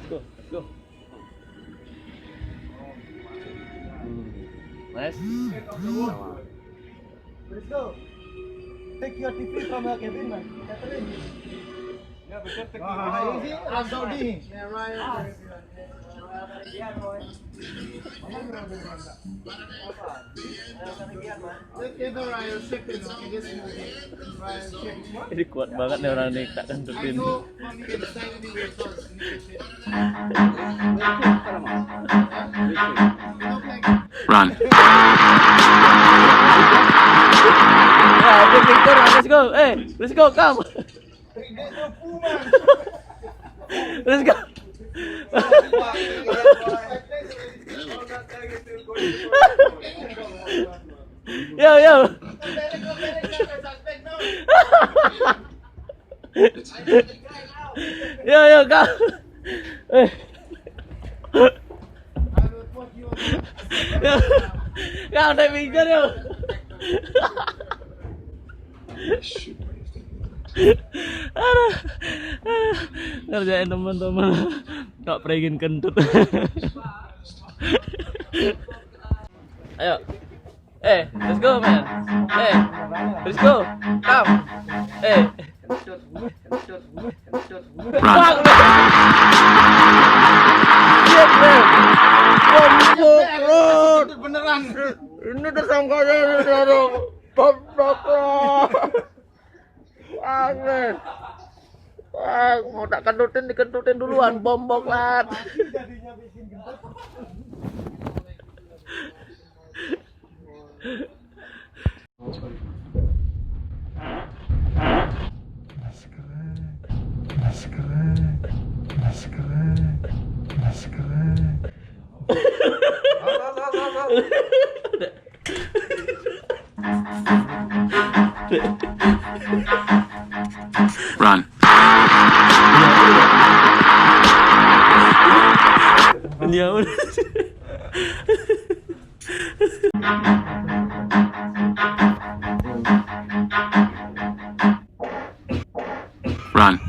go, go. Nice. Let's go. Take your TV from the cabin, man. Ya, betul tek. Easy, Arab Saudi. Yeah, right. Ini kuat banget nih orang nih tak kentutin. Run. Ya, oke Victor, let's go. Let's go, come. Let's go. Yo. Yo, come. Kau udah mikir yo. Ngerjain teman-teman tak pengen kentut. Ayo, let's go man. Let's go, come. Run. Shit man. Beneran. Ini tersangkanya bombok loh. Angin. Mau tak dikentutin duluan, bombok lat. Jadinya bikin gendut. Run. Ya udah. Run.